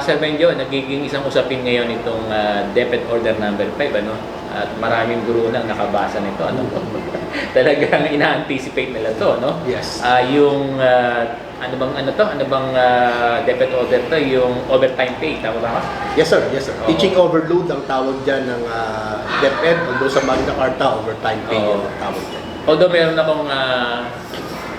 Sir Benjo, nagiging isang usapin ngayon itong DepEd Order number 5, ano? At maraming guro nang nakabasa nito, ano? Talagang ina-anticipate nila to, no? Yes. Yung ano bang DepEd Order to, yung overtime pay, tama ba ako? Yes sir, yes sir. Oo. Teaching overload ang tawag dyan ng DepEd, although sa Magna Carta, overtime pay Oo. ang tawag dyan. Although meron akong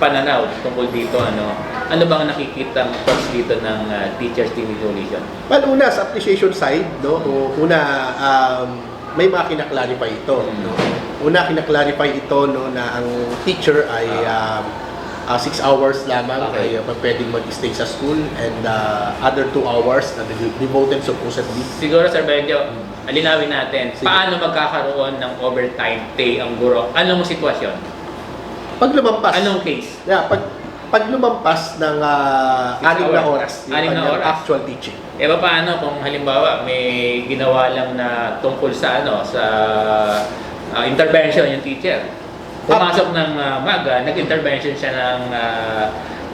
pananaw tungkol dito, ano bang nakikita ang thoughts dito ng teachers deregulation? Well, una, sa appreciation side, no, may mga kinaklarify ito. No? Una, kinaklarify ito no, na ang teacher ay 6 hours lamang Okay. ay pwedeng mag-stay sa school and other 2 hours na devoted supposedly. Siguro, Sir Benjo, alinawin natin, Sige. paano magkakaroon ng overtime pay ang guro? Anong sitwasyon? Pag lumampas, Anong case? pag lumampas ng 6 na oras, yung 6 na kanyang oras. actual teaching. E paano kung halimbawa may ginawa lang na tungkol sa intervention yung teacher? Pumasok ng maga, nag-intervention siya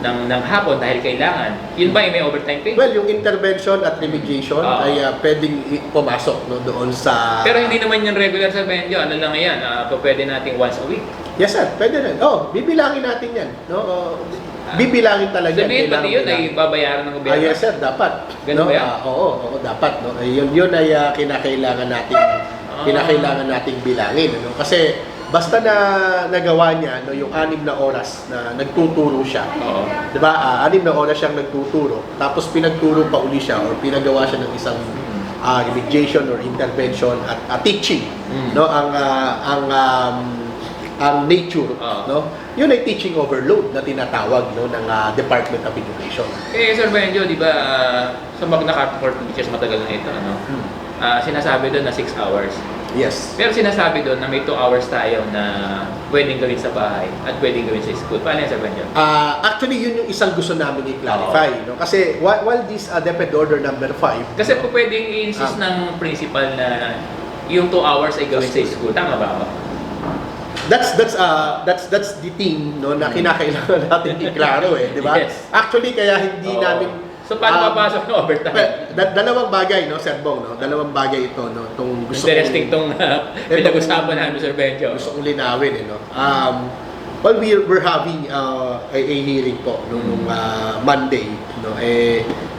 ng hapon dahil kailangan. Yun ba may overtime pay? Well, yung intervention at remediation Oo. ay pwedeng pumasok no, doon sa... Pero hindi naman yung regular sa Benjo. Ano lang yan? Pwede natin once a week. Yes sir, pwede rin. Bibilangin natin yan. No? Bibilangin talaga. Sabihin, pati yun ay babayaran ng gobyerno. Yes sir, dapat. Ganun no? ba yan? Oo, dapat. No? Yun ay kinakailangan nating bilangin. Ano? Kasi basta na nagawa niya no, yung 6 na oras na nagtuturo siya. Oo. 'Di ba? 6 na oras siyang nagtuturo, tapos pinagturo pa uli siya or pinagawa siya ng isang remediation or intervention at teaching, no? Ang nature, no? Yun ay teaching overload na tinatawag no ng Department of Education. Sir Benjo, di ba, sa Magna Carta for Teachers matagal na ito, sinasabi doon na 6 hours. Yes. Pero sinasabi doon na may 2 hours tayo na pwedeng gawin sa bahay at pwedeng gawin sa school. Paano yan, Sir Benjo? Actually, yun yung isang gusto namin i-clarify, no? Kasi while this DepEd Order number 5, Kasi po pwedeng i-insist ng principal na yung 2 hours ay gawin sa school. Tama ba ako? that's the thing no na kinakailangan natin iklaro di ba? Yes. Actually kaya hindi Oo. namin So paano papasok ng overtime? dalawang bagay no Sir Bong, no? Dalawang bagay ito no tong gusto Interesting tong pinag-usapan namin, Sir Benjo. gusto kong linawin no. Well, we're having a hearing po no, nung Monday no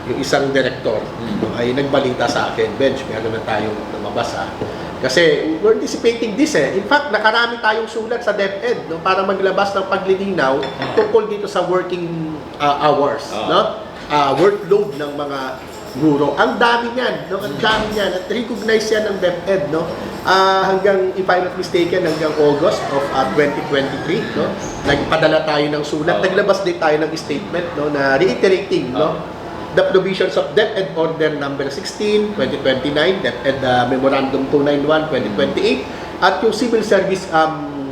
yung isang director no, ay nagbalita sa akin, Bench, meron na tayong lumabas kasi we're anticipating this In fact, nakarami tayong sulat sa DepEd no para maglabas ng paglilinaw tungkol dito sa working hours, no? Workload ng mga guro. Ang dami niyan, no? Ang dami niyan at recognize yan ng DepEd, no? Hanggang, if I'm not mistaken, hanggang August of 2023, no? Nagpadala tayo ng sulat, naglabas din tayo ng statement, no, na reiterating, no, the provisions of DepEd Order number 16, 2029, DepEd Memorandum 291, 2028, at yung Civil Service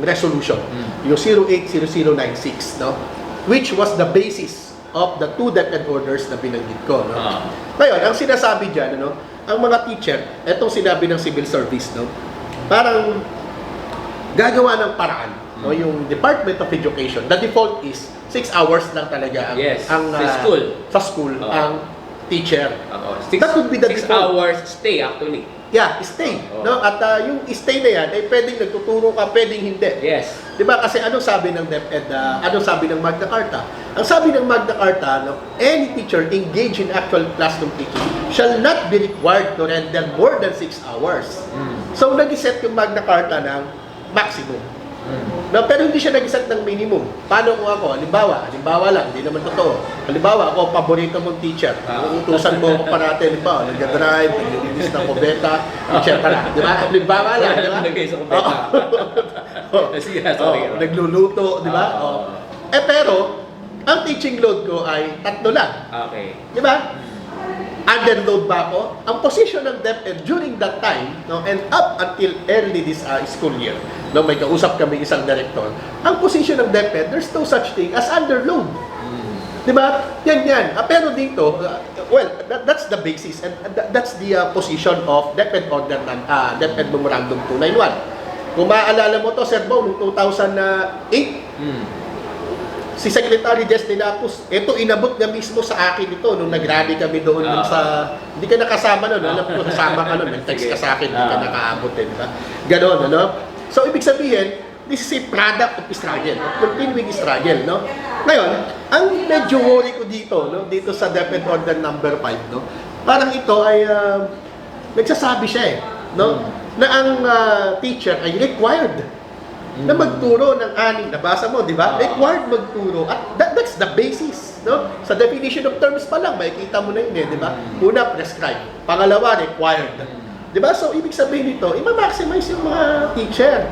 Resolution, yung 080096, no, which was the basis of the 2 DepEd orders na binanggit ko, no. Ngayon, ang sinasabi diyan, ano, ang mga teacher, etong sinabi ng Civil Service, no, parang gagawa ng paraan, no, yung Department of Education. The default is 6 hours lang talaga ang sa school ang teacher. That would be the 6 default. hours stay actually. Yeah, stay. No? At yung stay na yan, ay pwedeng nagtuturo ka, pwedeng hindi. Yes. Di ba? Kasi anong sabi ng DepEd, anong sabi ng Magna Carta? Ang sabi ng Magna Carta, no, any teacher engaged in actual classroom teaching shall not be required to render more than 6 hours. So, nag-set yung Magna Carta ng maximum. No, pero hindi siya nag-set ng minimum. Paano kung ako? Halimbawa lang, hindi naman totoo. Halimbawa, ako, paborito mong teacher. Uutusan mo ako parate, halimbawa, nag-drive, naglilinis ng kubeta, etc. Di ba? Halimbawa lang, di ba? Nagay sa kumpeta. Sige, sorry. Nagluluto, di ba? Pero, ang teaching load ko ay 3 lang. Okay. Di ba? Underload ba ako? Ang position ng DepEd during that time, no, and up until early this school year, no, may kausap kami isang director, ang position ng DepEd, there's no such thing as underload. Di ba? Yan. Pero dito, well, that's the basis and that's the position of DepEd Order DepEd Memorandum 291. Kung maaalala mo to, Sir Bo, noong 2008, si Secretary Jess De Lapus, ito inabot na mismo sa akin ito nung nag-rally kami doon dun sa, hindi ka nakasama noon, alam ko kasama ka noon, nag-text ka sa akin, hindi ka nakaabot di ba? Ganon, ano? So, ibig sabihin, this is a product of struggle, of continuing struggle, no? Ngayon, ang medyo worry ko dito, no? Dito sa DepEd Order number 5, no? Parang ito ay, nagsasabi siya no? Na ang teacher ay required na magturo ng nabasa mo, di ba? Required magturo. At that's the basis, no? Sa definition of terms pa lang, makikita mo na yun di ba? Una, prescribed. Pangalawa, required. Di ba? So, ibig sabihin nito, i-maximize yung mga teacher.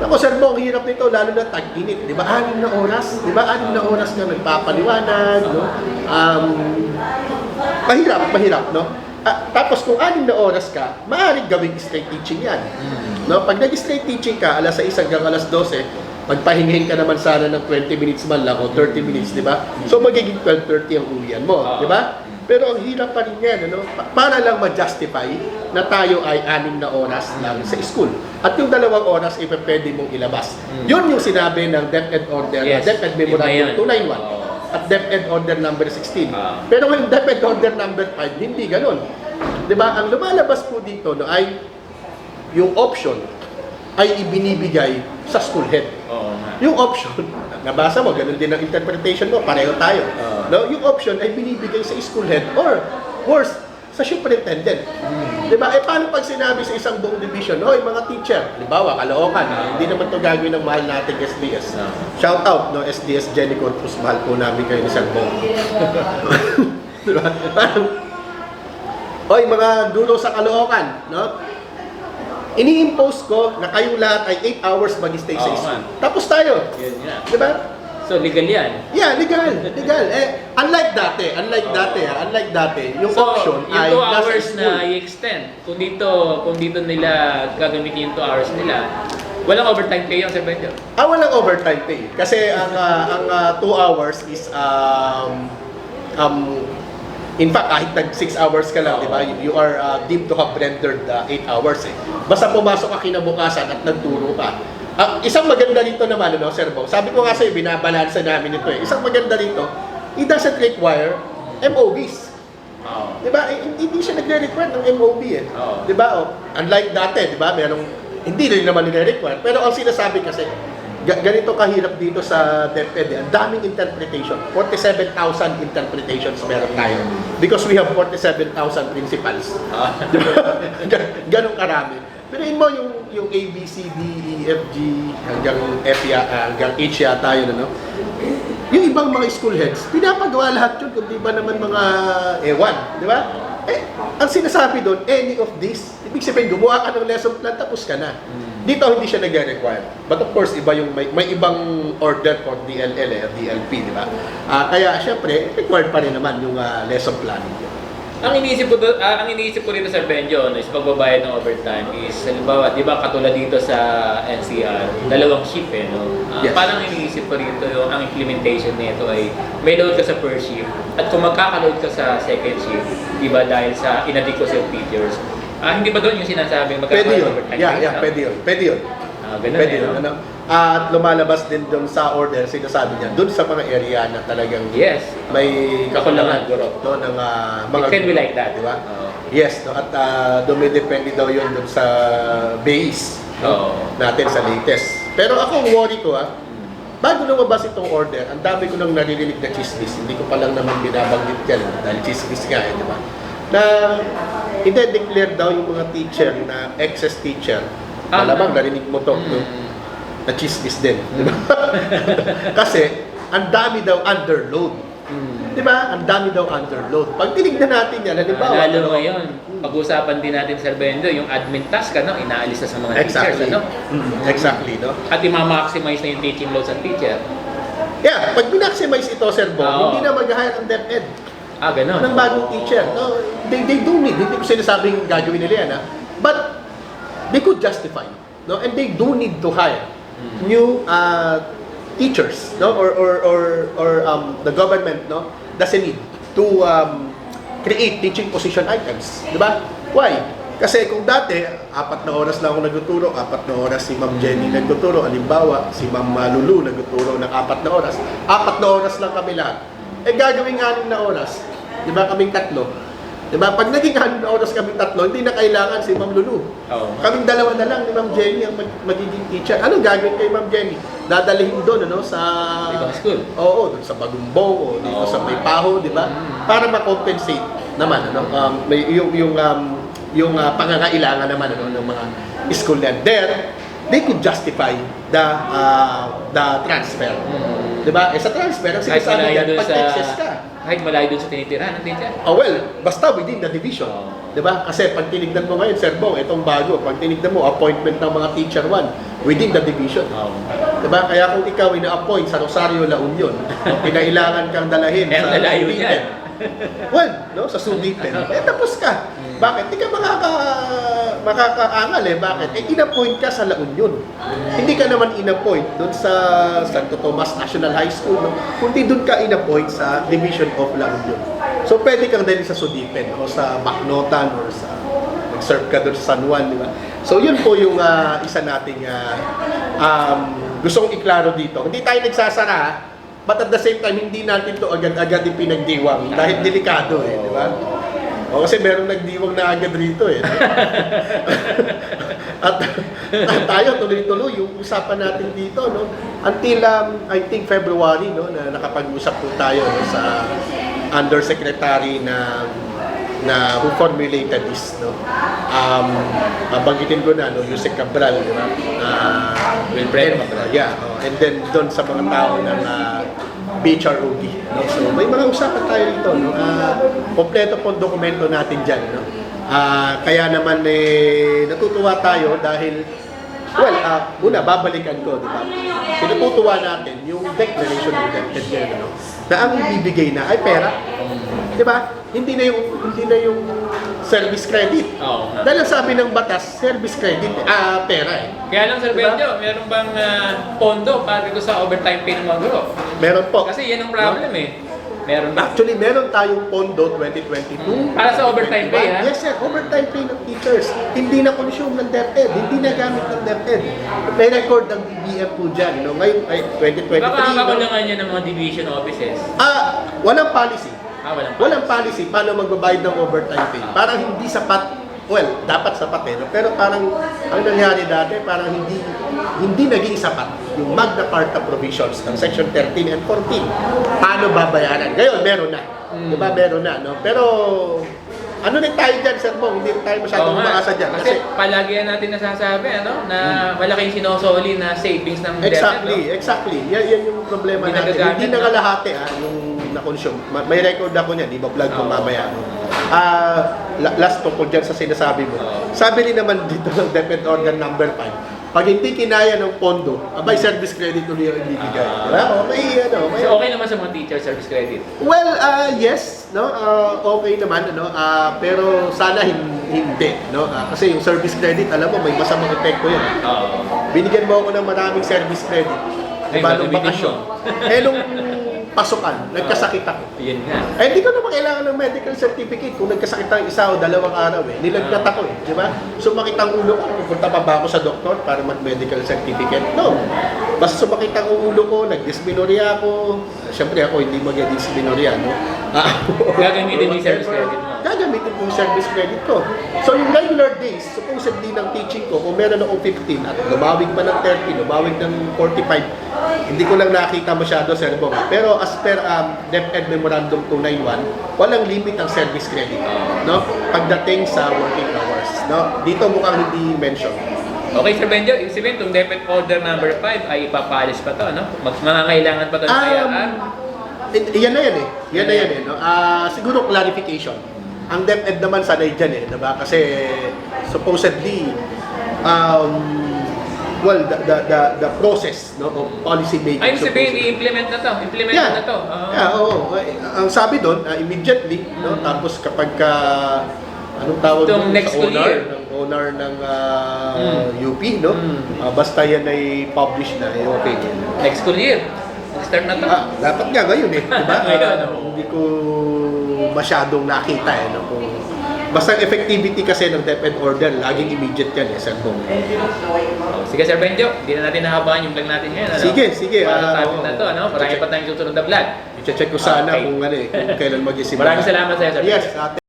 Ako, sir mo, ang hirap nito, lalo na tag-init. Di ba? 6 na oras. Di ba? 6 na oras na nagpapaliwanag, no? Mahirap, no? Tapos kung 6 na oras ka, maaaring gawing straight teaching yan. No? Pag nag-straight teaching ka, alas 6 hanggang alas 12, magpahingahin ka naman sana ng 20 minutes man lang o 30 minutes, di ba? So magiging 12:30 ang uwian mo, di ba? Pero ang hirap pa rin yan, ano? Para lang ma-justify na tayo ay 6 na oras lang sa school. At yung 2 oras, pwede mong ilabas. Yun yung sinabi ng DepEd Order, DepEd Memorandum 291. At DepEd Order number 16. Pero yung DepEd Order number 5, hindi ganun. 'Di ba? Ang lumalabas po dito no, ay yung option ay ibinibigay sa school head. Yung option, nabasa mo, ganun din ang interpretation mo, pareho tayo. No? Yung option ay binibigay sa school head or worse, sa superintendent. Di ba? Paano pag sinabi sa isang buong division, hoy mga teacher, halimbawa, Caloocan, hindi naman to gagawin ng mahal nating SDS. Shout out, no, SDS Jenny Corpus, mahal po namin kayo ni Sir Bong. Di ba? Hoy mga guro sa Caloocan, no? Ini-impose ko na kayong lahat ay 8 hours mag-stay sa school. Tapos tayo. Di ba? So, legal yan? Yeah, legal. Unlike dati, yung option ay yung 2 nasa hours school. na i-extend, kung dito nila gagamitin yung 2 hours nila, walang overtime pay yung Sir Benjo? Walang overtime pay. Kasi ang 2 hours is, in fact, kahit nag 6 hours ka lang, di ba, you are deemed to have rendered 8 hours Basta pumasok ka kinabukasan at nagturo ka. Isang maganda rito naman, Sir Bong, sabi ko nga sa'yo, binabalansa namin ito Isang maganda rito, it doesn't require MOBs. Di ba? Hindi siya nagre-require ng MOB Di ba? Unlike dati, di ba? Hindi rin naman nire-require. Pero ang sinasabi kasi, ganito kahirap dito sa DepEd. Ang daming interpretation. 47,000 interpretations meron tayo. Because we have 47,000 principals. Ganong karami. Pero mo yung A, B, C, D, E, F, G, hanggang H yata yun, yung ibang mga school heads, pinapagawa lahat yun, kung di ba naman mga ewan, di ba? Ang sinasabi doon, any of this, ibig sabihin, gumawa ka ng lesson plan, tapos ka na. Dito, hindi siya nag-require. But of course, iba yung may ibang order for DLL, DLP, di ba? Kaya, syempre, required pa rin naman yung lesson planning. Ang iniisip ko dito Sir Benjo is pagbabayad ng overtime is halimbawa, 'di ba katulad dito sa NCR, 2 shift no. Yes. Parang iniisip ko dito yung ang implementation nito ay may load ka sa first shift at kung magkaka-load ka sa second shift, 'di ba dahil sa inadequacy of teachers. Hindi ba doon yung sinasabing magkaka-load overtime? Pwede yun. Ganun Pwede yun. At lumalabas din doon sa order, sinasabi niya, doon sa mga area na talagang may kakulangan no, ng mga it can be like that, di ba? Yes, no, at dumidepende daw yun doon sa base natin sa latest. Pero ako, worry ko bago lumabas itong order, ang dami ko nang naririnig na chismis, hindi ko pa lang naman binabanggit yan dahil chismis nga di ba? Na i-declare daw yung mga teacher na excess teacher, malamang narinig mo to, na chismis din, di ba? Kasi, ang dami daw underload. Di ba? Ang dami daw underload. Pag tinignan natin yan, halimbawa, lalo ngayon, pag-usapan din natin Sir Benjo, yung admin task, inaalis na sa mga teachers, Exactly, no? At i-maximize na yung teaching load sa teacher. Yeah, pag maximize ito, Sir Bong, hindi na mag-hire ang DepEd. Ganun. Ng bagong teacher. No, they do need. Hindi ko sinasabing gagawin nila yan, but they could justify, no? And they do need to hire new teachers, no, or the government, no, doesn't need to create teaching position items, di ba? Why? Kasi kung dati, 4 na oras lang ako nagtuturo, 4 na oras si Ma'am Jenny nagtuturo, halimbawa, si Ma'am Lulu nagtuturo ng 4 na oras, 4 na oras lang kami lahat. Eh gagawing 6 na oras, di ba kaming tatlo? Di ba? Pag naging 6 na oras kaming tatlo, hindi na kailangan si Ma'am Lulu. Oo. Kaming dalawa na lang ni Ma'am Jenny ang magiging teacher. Anong gagawin kay Ma'am Jenny? Dadalhin doon sa Ibang school. Oo, doon sa Bagumbong o dito sa May Paho, di ba? Para ma-compensate naman may yung pangangailangan naman ng mga school na there, they could justify the transfer. Di ba? Sa transfer, ang Kahit sinasabi malayo yan, dun pag sa... excess ka. Kahit malayo dun sa tinitirahan ng teacher. Well, basta within the division. Di ba? Kasi pag tinignan mo ngayon, Sir Bong, itong bago, pag tinignan mo, appointment ng mga teacher 1 within the division. Di ba? Kaya kung ikaw ina-appoint sa Rosario, La Union, kinailangan kang dalahin Eh, ang sa lalayo Subic. niyan. Well, no, sa Subic. Tapos ka. Bakit? Hindi ka makakaangal Bakit? In-appoint ka sa La Union. Hindi ka naman in-appoint doon sa Santo Tomas National High School, no? Kundi doon ka in-appoint sa Division of La Union. So, pwede kang dahil sa Sudipen o sa Bacnotan or sa nag-serve ka doon sa San Juan, di ba? So, yun po yung isa nating gustong iklaro dito. Hindi tayo nagsasara, but at the same time, hindi natin to agad-agad ipinagdiwang dahil delikado di ba? O kasi merong nagdiwang na agad rito at tayo tuloy-tuloy yung usapan natin dito, no? Until I think February, no, na nakapag-usap po tayo sa undersecretary na who formulated this, no. Banggitin ko na, no, Yusek Cabral, di ba? Wilfredo Cabral. Yeah, and then doon sa mga tao ng BHROD, no. So may mga usapan tayo dito, no. Kompleto po dokumento natin diyan, no. Kaya naman natutuwa tayo dahil una, babalikan ko, di ba? Tinututuwa natin yung declaration ng DepEd, no, na ang ibibigay na ay pera. Di ba? Hindi na yung service credit. Oo. Dahil ang sabi ng batas, service credit, pera Kaya lang, Sir Benjo, meron bang pondo para dito sa overtime pay ng mga guro? Meron po. Kasi yan ang problem Meron ba? Actually, meron tayong pondo 2022. Para sa overtime pay, ha? Yes, sir. Overtime pay ng teachers. Hindi na consume ng DepEd. Hindi na gamit ng DepEd. May record ng DBM po dyan. No? Ngayon, 2023. Baka kakulangan niya ng mga division offices. Walang policy. Walang Walang policy paano magbabayad ng overtime pay. Parang hindi sapat. Well, dapat sapat no? Pero parang ang nangyari dati, parang hindi naging sapat yung Magna Carta provisions ng Section 13 and 14. Paano babayaran? Ngayon, meron na. Diba, meron na, no? Pero, ano rin tayo dyan, Sir Bong? Hindi tayo masyadong umaasa dyan. Kasi palagi yan natin nasasabi, na malaking sinosoli na savings ng DepEd, Exactly. Yan yung problema Hindi natin. nagagamit, Hindi na kalahati, yung na-consume. May record ako niyan, iba-vlog ko mamaya. Last po dyan sa sinasabi mo. Sabi rin naman dito ng DepEd Order number 5, pag hindi kinaya ng pondo, abay service credit ulit yung ibibigay. So okay naman sa mga teacher service credit? Well, yes, no? Okay naman, pero sana hindi, no? Kasi yung service credit, alam mo, may masamang epekto yun. Binigyan mo ako ng maraming service credit. Diba, nung bakasyon. Nung pasukan, nagkasakit ako. Yun nga. Hindi ko naman kailangan ng medical certificate kung nagkasakit ang isa o 2 araw Nilagnat ako di ba? Sumakit ang ulo ko, pupunta pa ba ako sa doktor para mag-medical certificate? No. Basta sumakit ang ulo ko, nag-dysmenorrhea ako. Siyempre ako hindi mag-dysmenorrhea, no? Gagamitin yung service credit mo. Gagamitin ko yung service credit ko. So yung regular days, supposedly ng teaching ko, kung meron akong 15 at lumawig pa ng 30, lumawig ng 45, hindi ko lang nakita masyado, Sir Bong. Pero as per DepEd Memorandum 291, walang limit ang service credit, no? Pagdating sa working hours, no? Dito mukhang hindi mention. Okay, Sir Benjo, ibig sabihin, itong DepEd Order number 5 ay ipapalis pa to, no? Mangangailangan pa to ng kayaan. Yan na yan no? Siguro clarification. Ang DepEd naman sanay dyan diba? Kasi supposedly the process, no, of policy making. Ay, sabihin, i-implement na to. Na to. Oo. Ang sabi doon, immediately, no, tapos kapag anong tawag itong doon? next school year. Owner ng UP, no? Basta yan ay publish na, okay. Next school year. Start na to. Dapat nga ngayon diba? Ngayon, Hindi ko masyadong nakita no, kung Basta effectivity kasi ng DepEd order, laging immediate yan eh, Sir Bong. Sige Sir Benjo, hindi na natin nahabaan yung vlog natin ngayon. Ano? Sige. Para sa topic na to, ano? Marami pa tayong susunod na vlog. I-check ko sana Okay. kung kung kailan mag-isimula. Maraming salamat sa iyo, Sir Yes, Benjo.